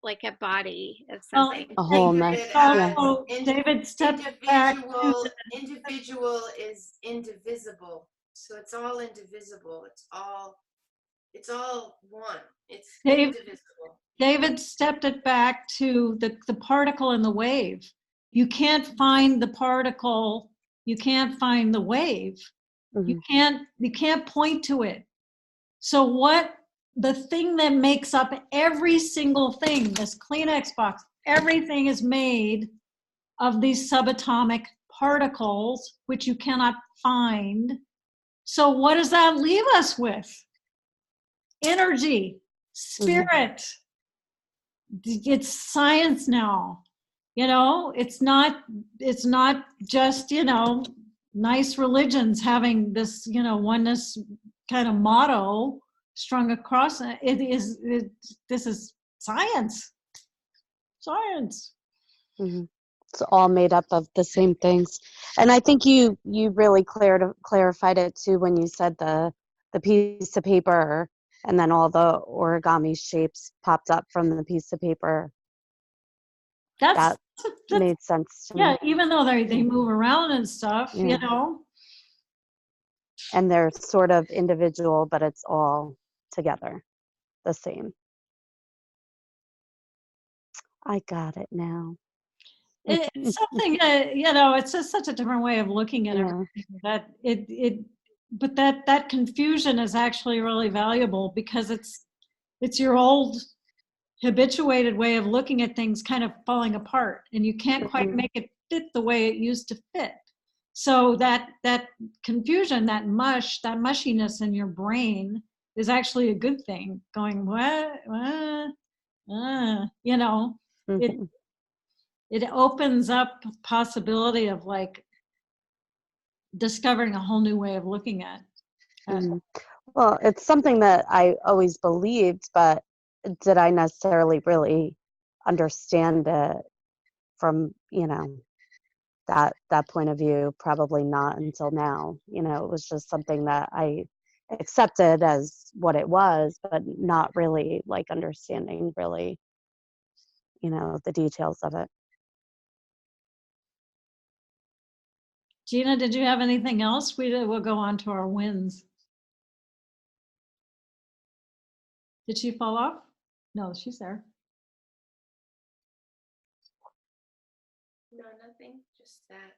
B: like a body of
A: Well,
B: something.
E: A
C: Think of
E: wholeness.
C: it
E: Yeah.
C: as
A: also, David stepped it back to
C: individual is indivisible. So it's all indivisible. It's all one. It's
A: Dave,
C: indivisible.
A: David stepped it back to the particle and the wave. You can't find the particle, you can't find the wave.
E: Hmm.
A: You can't point to it. So what the thing that makes up every single thing, this Kleenex box, everything is made of these subatomic particles, which you cannot find. So what does that leave us with? Energy, spirit. It's science now. It's not just, nice religions having this, oneness kind of motto strung across it. This is science. Science.
E: Hmm. It's all made up of the same things. And I think you really clarified it too when you said the piece of paper and then all the origami shapes popped up from the piece of paper.
A: That's,
E: That made sense to
A: yeah,
E: me.
A: even though they move around and stuff,
E: Yeah. And they're sort of individual, but it's all together the same. I got it now.
A: It's something, it's just such a different way of looking at
E: Yeah.
A: everything that but that confusion is actually really valuable because it's your old habituated way of looking at things kind of falling apart, and you can't quite
E: Mhm.
A: make it fit the way it used to fit. So that confusion, that mushiness in your brain is actually a good thing. Going, what? It
E: Mhm.
A: it opens up possibility of like discovering a whole new way of looking at.
E: Mhm. Well, it's something that I always believed, but did I necessarily really understand it from, that point of view? Probably not until now. It was just something that I accepted as what it was, but not really like understanding really, the details of it.
A: Gina, did you have anything else? We'll go on to our wins. Did she fall off? No, she's there.
C: No, nothing. Just that.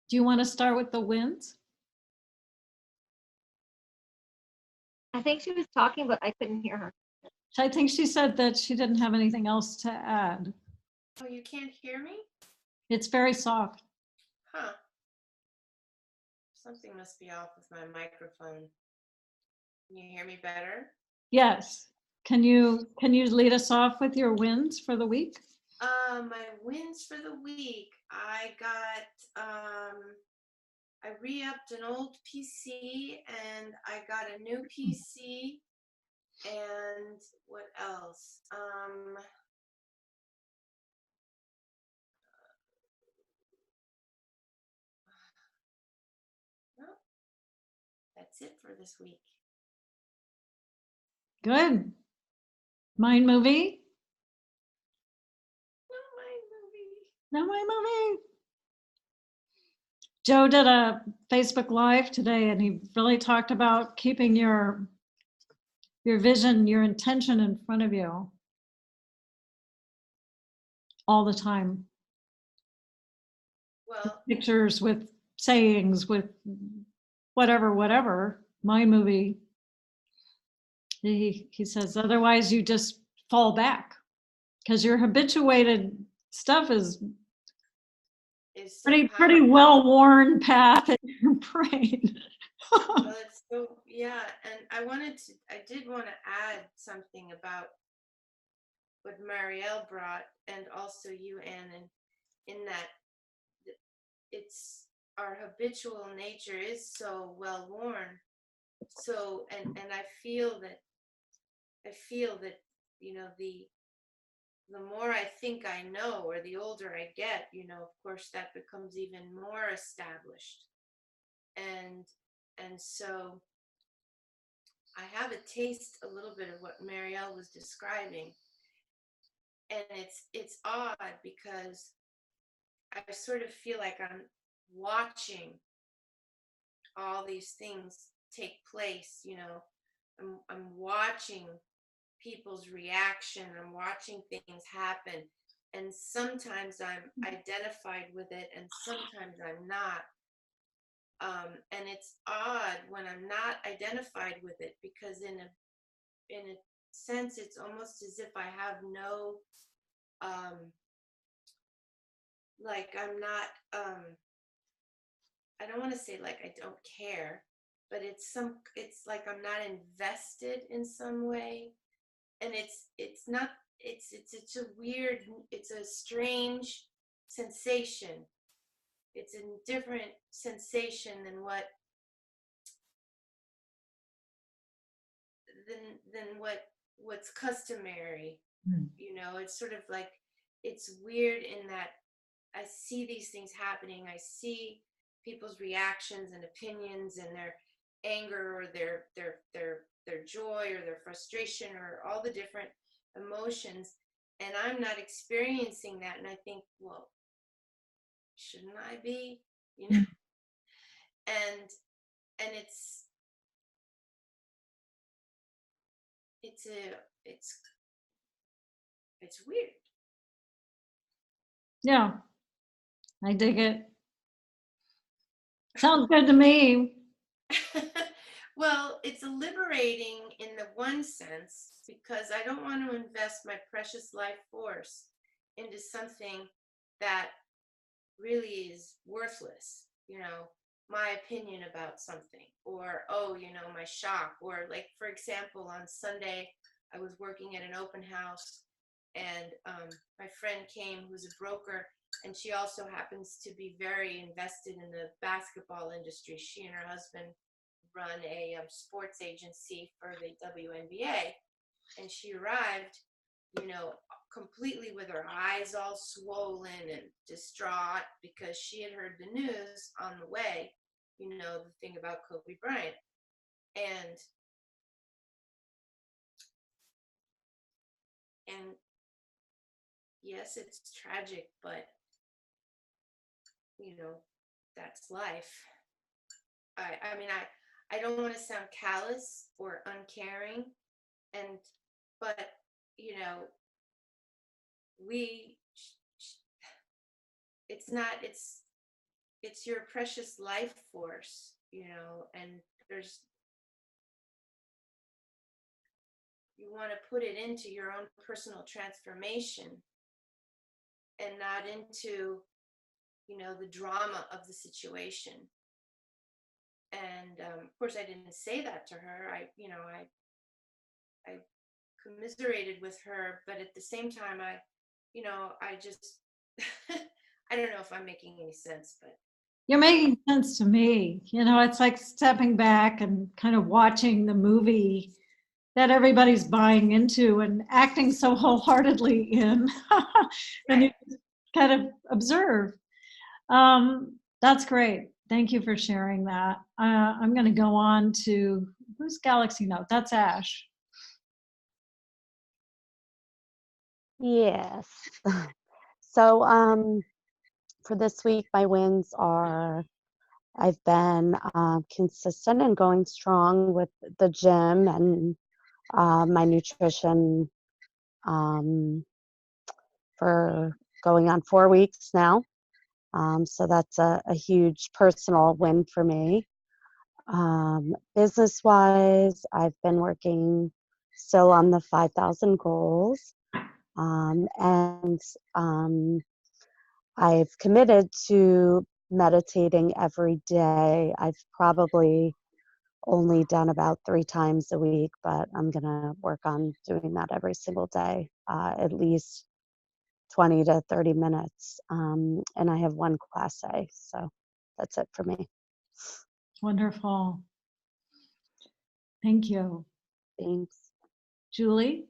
A: Do you want to start with the wins?
D: I think she was talking, but I couldn't hear her.
A: I think she said that she didn't have anything else to add.
C: Oh, you can't hear me?
A: It's very soft.
C: Huh. Something must be off with my microphone. Can you hear me better?
A: Yes. Can you lead us off with your wins for the week?
C: My wins for the week. I got I re-upped an old PC and I got a new PC. And what else? No, that's it for this week.
A: Good. Mind movie? No mind movie. Joe did a Facebook Live today, and he really talked about keeping your vision, your intention in front of you all the time.
C: Well,
A: Pictures with sayings, with whatever. Mind movie. He says, otherwise you just fall back. because your habituated stuff is
F: Is so
A: pretty
F: powerful.
A: well-worn path in your brain.
F: Well, it's so, yeah, and I did want to add something about what Marielle brought, and also you, Anne, and in that it's our habitual nature is so well worn. So, and I feel that you know, the more I think I know, or the older I get, you know, of course that becomes even more established. And so I have a taste a little bit of what Marielle was describing. And it's odd because I sort of feel like I'm watching all these things take place, you know. I'm watching people's reaction, I'm watching things happen, and sometimes I'm identified with it and sometimes I'm not. And it's odd when I'm not identified with it, because in a sense it's almost as if I have no like I'm not I don't want to say like I don't care, but it's like I'm not invested in some way. And it's not it's a weird, it's a strange sensation. It's a different sensation than what's customary. You know, it's sort of like, it's weird in that I see these things happening. I see people's reactions and opinions and their anger or their joy or their frustration or all the different emotions, and I'm not experiencing that. And I think, well, shouldn't I be? You know, and it's a it's weird.
A: Yeah, I dig it. Sounds good to me.
F: Well, it's liberating in the one sense, because I don't want to invest my precious life force into something that really is worthless, you know, my opinion about something, or, oh, you know, my shock, or like, for example, on Sunday, I was working at an open house, and my friend came, who's a broker, and she also happens to be very invested in the basketball industry. She and her husband run a sports agency for the WNBA, and she arrived, you know, completely with her eyes all swollen and distraught, because she had heard the news on the way, you know, the thing about Kobe Bryant. And yes, it's tragic, but you know, that's life. I mean, I don't want to sound callous or uncaring, but you know, it's not, it's your precious life force, you know, and you want to put it into your own personal transformation and not into, you know, the drama of the situation. And of course I didn't say that to her. I commiserated with her, but at the same time, I just, I don't know if I'm making any sense, but
A: You're making sense to me. You know, it's like stepping back and kind of watching the movie that everybody's buying into and acting so wholeheartedly in. And you kind of observe. That's great. Thank you for sharing that. I'm going to go on to, who's Galaxy Note? That's Ash.
E: Yes. So for this week, my wins are I've been consistent and going strong with the gym and my nutrition for going on 4 weeks now. So that's a huge personal win for me. Business-wise, I've been working still on the 5,000 goals. And I've committed to meditating every day. I've probably only done about 3 times a week, but I'm going to work on doing that every single day, at least 20 to 30 minutes. And I have 1 class A, so that's it for me.
A: Wonderful. Thank you.
E: Thanks.
A: Julie?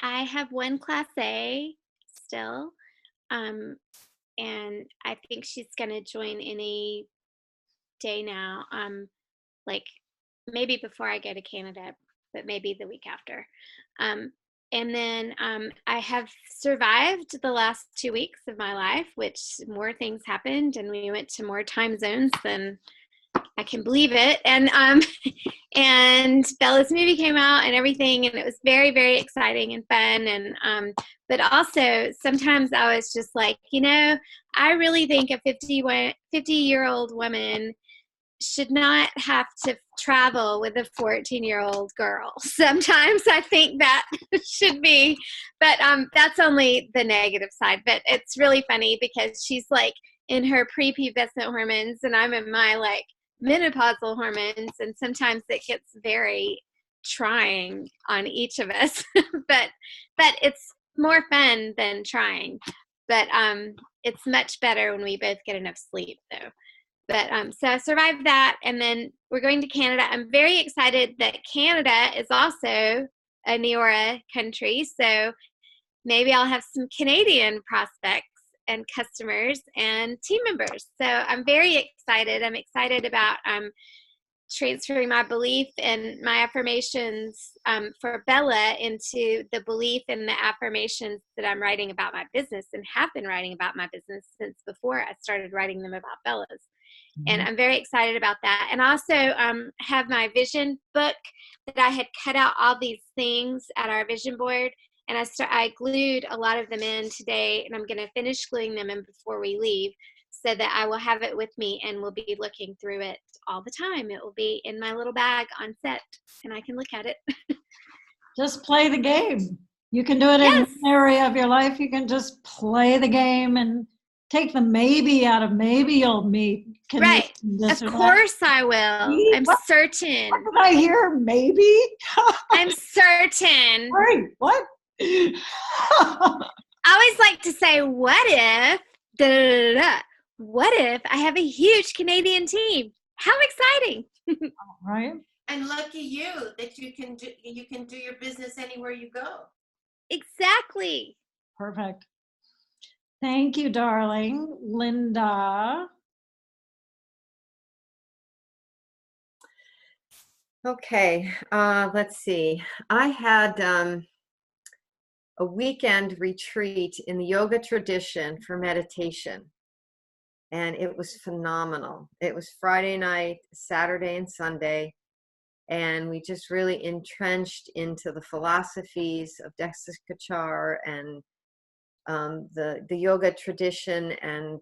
B: I have 1 class A still. And I think she's gonna join any day now. Like maybe before I go to Canada, but maybe the week after. And then I have survived the last 2 weeks of my life, which more things happened, and we went to more time zones than I can believe it. And and Bella's movie came out and everything, and it was very, very exciting and fun. And but also sometimes I was just like, I really think a 50-year-old woman should not have to travel with a 14-year-old girl. Sometimes I think that should be, but that's only the negative side. But it's really funny because she's like in her prepubescent hormones and I'm in my like menopausal hormones, and sometimes it gets very trying on each of us. but it's more fun than trying. But it's much better when we both get enough sleep though. But so I survived that, and then we're going to Canada. I'm very excited that Canada is also a Neora country, so maybe I'll have some Canadian prospects and customers and team members. So I'm very excited. I'm excited about transferring my belief and my affirmations for Bella into the belief and the affirmations that I'm writing about my business and have been writing about my business since before I started writing them about Bella's. And I'm very excited about that. And also have my vision book that I had cut out all these things at our vision board. And I glued a lot of them in today, and I'm going to finish gluing them in before we leave so that I will have it with me and we'll be looking through it all the time. It will be in my little bag on set and I can look at it.
A: Just play the game. You can do it in
B: Yes.
A: one area of your life. You can just play the game and take the maybe out of maybe you'll meet.
B: Right. Of course I will. I'm certain.
A: What did I hear? Maybe?
B: I'm certain.
A: Wait, what?
B: I always like to say, what if, da, da, da, da. What if I have a huge Canadian team? How exciting.
A: Right.
F: And lucky you that you can do your business anywhere you go.
B: Exactly.
A: Perfect. Thank you, darling. Linda.
C: Okay, let's see. I had a weekend retreat in the yoga tradition for meditation, and it was phenomenal. It was Friday night, Saturday, and Sunday, and we just really entrenched into the philosophies of Dexter Kachar and the yoga tradition, and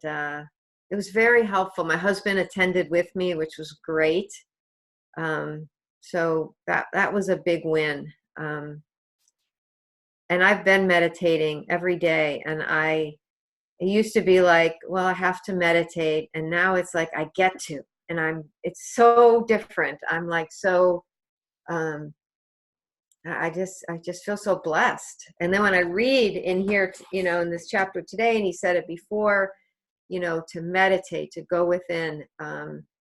C: it was very helpful. My husband attended with me, which was great. So that was a big win. And I've been meditating every day, and it used to be like, well, I have to meditate, and now it's like I get to, and it's so different. I'm like so I just feel so blessed. And then when I read in here, in this chapter today, and he said it before, to meditate, to go within,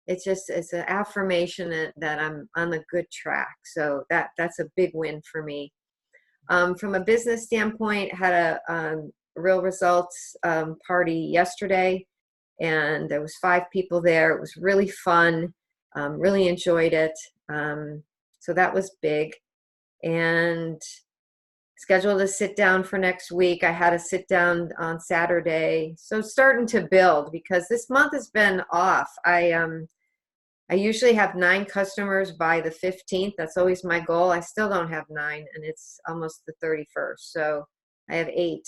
C: it's an affirmation that I'm on a good track. So that's a big win for me. From a business standpoint, had a real results party yesterday, and there was 5 people there. It was really fun. Really enjoyed it. So that was big. And scheduled a sit down for next week. I had a sit down on Saturday. So starting to build, because this month has been off. I usually have 9 customers by the 15th. That's always my goal. I still don't have 9, and it's almost the 31st. So I have 8.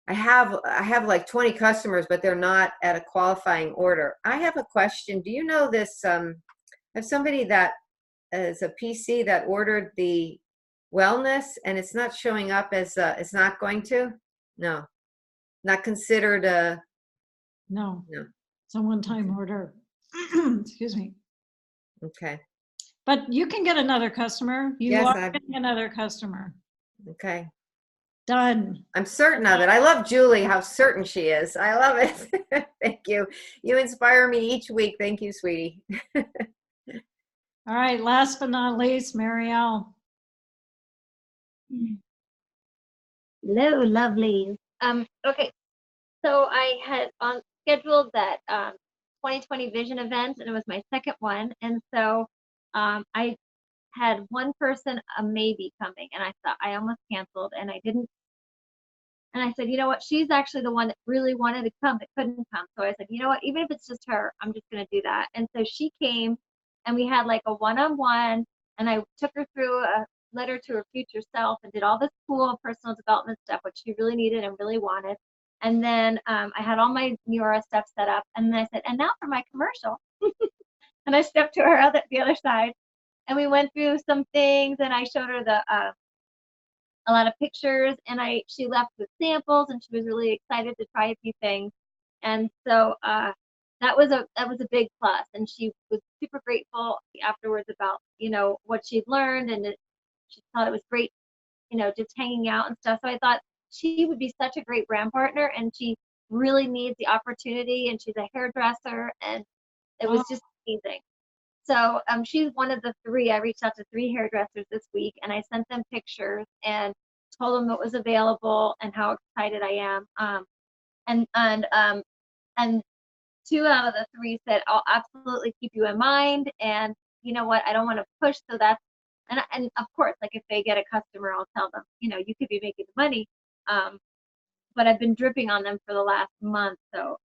C: I have like 20 customers, but they're not at a qualifying order. I have a question. Do you know this? I have somebody that a PC that ordered the wellness, and it's not showing up as it's not going to. No, not considered a.
A: No,
C: No.
A: it's a one-time order. Excuse me.
C: Okay.
A: But you can get another customer. You
C: Yes,
A: are getting another customer.
C: Okay.
A: Done.
C: I'm certain of it. I love Julie, how certain she is. I love it. Thank you. You inspire me each week. Thank you, sweetie.
A: All right, last but not least, Marielle.
D: Hello, lovelies. Okay, so I had on scheduled that 2020 vision event, and it was my second one. And so I had one person a maybe coming, and I thought I almost canceled, and I didn't. And I said, you know what? She's actually the one that really wanted to come that couldn't come. So I said, you know what? Even if it's just her, I'm just going to do that. And so she came, and we had like a one-on-one, and I took her through a letter to her future self and did all this cool personal development stuff, which she really needed and really wanted. And then I had all my Neura stuff set up, and then I said, and now for my commercial. And I stepped to her the other side, and we went through some things, and I showed her a lot of pictures, and she left with samples, and she was really excited to try a few things. And so that was a big plus, and she was super grateful afterwards about what she'd learned, and she thought it was great, just hanging out and stuff. So I thought she would be such a great brand partner, and she really needs the opportunity, and she's a hairdresser, and it was just amazing. So she's one of the 3. I reached out to 3 hairdressers this week, and I sent them pictures and told them it was available and how excited I am. And 2 out of the 3 said, I'll absolutely keep you in mind. And you know what? I don't want to push. So that's, and of course, like if they get a customer, I'll tell them, you could be making the money. But I've been dripping on them for the last month. So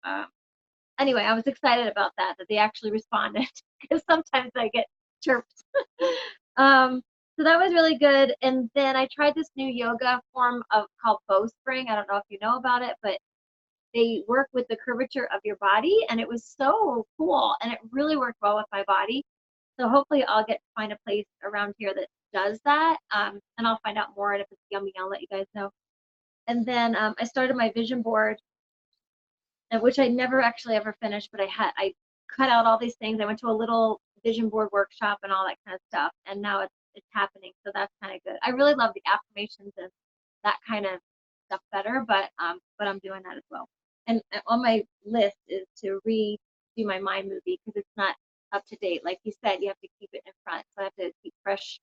D: anyway, I was excited about that they actually responded, because sometimes I get chirped. So that was really good. And then I tried this new yoga form called Bowspring. I don't know if you know about it, but they work with the curvature of your body, and it was so cool, and it really worked well with my body. So hopefully I'll get to find a place around here that does that, and I'll find out more, and if it's yummy, I'll let you guys know. And then I started my vision board, which I never actually ever finished, but I cut out all these things. I went to a little vision board workshop and all that kind of stuff, and now it's happening. So that's kind of good. I really love the affirmations and that kind of stuff better, but I'm doing that as well. And on my list is to redo my mind movie, because it's not up to date. Like you said, you have to keep it in front, so I have to keep fresh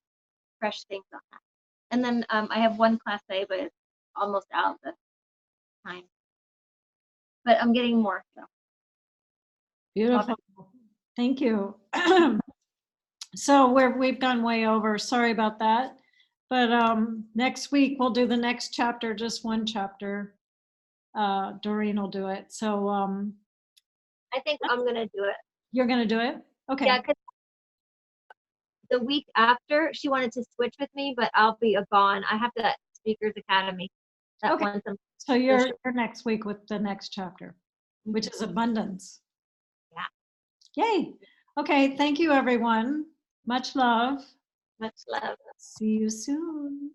D: things on that. And then I have one class A, but it's almost out of the time. But I'm getting more. So.
A: Beautiful. Thank you. So we've gone way over. Sorry about that. But next week we'll do the next chapter, just one chapter. Doreen will do it. So
D: I think I'm gonna do it.
A: You're gonna do it? Okay.
D: Yeah, because the week after she wanted to switch with me, but I'll be gone. I have that Speakers Academy.
A: Okay. So you're next week with the next chapter, which is abundance.
D: Yeah.
A: Yay. Okay. Thank you, everyone. Much love.
D: Much love.
A: See you soon.